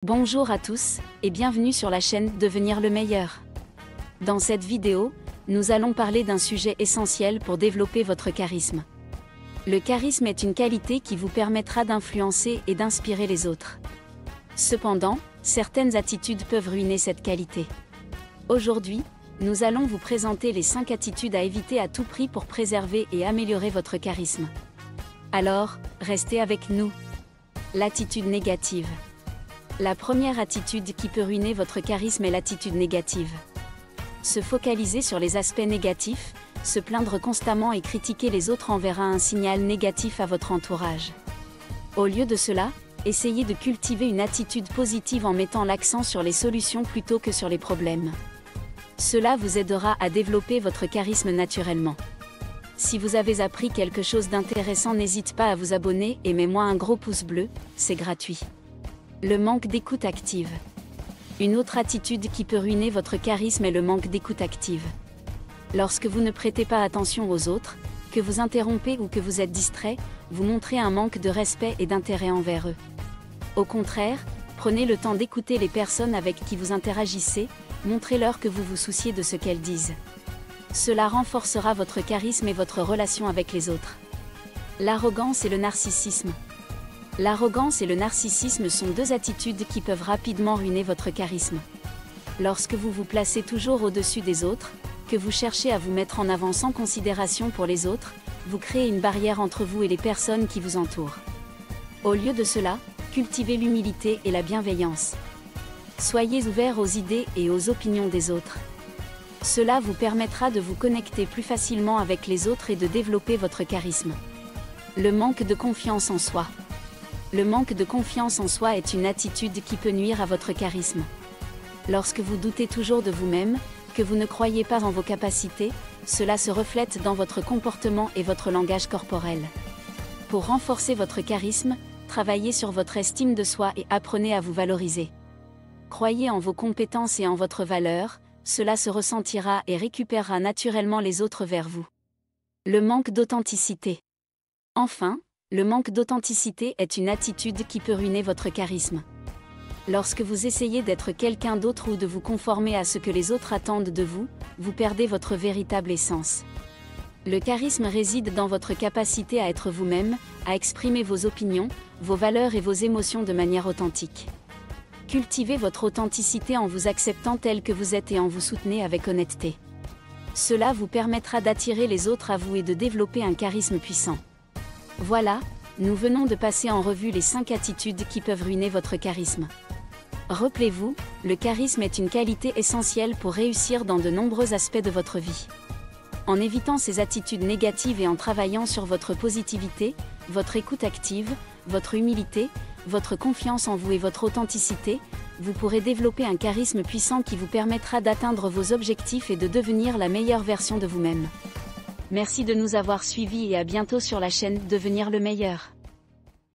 Bonjour à tous, et bienvenue sur la chaîne Devenir le meilleur. Dans cette vidéo, nous allons parler d'un sujet essentiel pour développer votre charisme. Le charisme est une qualité qui vous permettra d'influencer et d'inspirer les autres. Cependant, certaines attitudes peuvent ruiner cette qualité. Aujourd'hui, nous allons vous présenter les 5 attitudes à éviter à tout prix pour préserver et améliorer votre charisme. Alors, restez avec nous. L'attitude négative. La première attitude qui peut ruiner votre charisme est l'attitude négative. Se focaliser sur les aspects négatifs, se plaindre constamment et critiquer les autres enverra un signal négatif à votre entourage. Au lieu de cela, essayez de cultiver une attitude positive en mettant l'accent sur les solutions plutôt que sur les problèmes. Cela vous aidera à développer votre charisme naturellement. Si vous avez appris quelque chose d'intéressant, n'hésite pas à vous abonner et mets-moi un gros pouce bleu, c'est gratuit. Le manque d'écoute active. Une autre attitude qui peut ruiner votre charisme est le manque d'écoute active. Lorsque vous ne prêtez pas attention aux autres, que vous interrompez ou que vous êtes distrait, vous montrez un manque de respect et d'intérêt envers eux. Au contraire, prenez le temps d'écouter les personnes avec qui vous interagissez, montrez-leur que vous vous souciez de ce qu'elles disent. Cela renforcera votre charisme et votre relation avec les autres. L'arrogance et le narcissisme. L'arrogance et le narcissisme sont deux attitudes qui peuvent rapidement ruiner votre charisme. Lorsque vous vous placez toujours au-dessus des autres, que vous cherchez à vous mettre en avant sans considération pour les autres, vous créez une barrière entre vous et les personnes qui vous entourent. Au lieu de cela, cultivez l'humilité et la bienveillance. Soyez ouverts aux idées et aux opinions des autres. Cela vous permettra de vous connecter plus facilement avec les autres et de développer votre charisme. Le manque de confiance en soi. Le manque de confiance en soi est une attitude qui peut nuire à votre charisme. Lorsque vous doutez toujours de vous-même, que vous ne croyez pas en vos capacités, cela se reflète dans votre comportement et votre langage corporel. Pour renforcer votre charisme, travaillez sur votre estime de soi et apprenez à vous valoriser. Croyez en vos compétences et en votre valeur, cela se ressentira et récupérera naturellement les autres vers vous. Le manque d'authenticité. Enfin, le manque d'authenticité est une attitude qui peut ruiner votre charisme. Lorsque vous essayez d'être quelqu'un d'autre ou de vous conformer à ce que les autres attendent de vous, vous perdez votre véritable essence. Le charisme réside dans votre capacité à être vous-même, à exprimer vos opinions, vos valeurs et vos émotions de manière authentique. Cultivez votre authenticité en vous acceptant tel que vous êtes et en vous soutenant avec honnêteté. Cela vous permettra d'attirer les autres à vous et de développer un charisme puissant. Voilà, nous venons de passer en revue les 5 attitudes qui peuvent ruiner votre charisme. Rappelez-vous, le charisme est une qualité essentielle pour réussir dans de nombreux aspects de votre vie. En évitant ces attitudes négatives et en travaillant sur votre positivité, votre écoute active, votre humilité, votre confiance en vous et votre authenticité, vous pourrez développer un charisme puissant qui vous permettra d'atteindre vos objectifs et de devenir la meilleure version de vous-même. Merci de nous avoir suivis et à bientôt sur la chaîne Devenir le meilleur.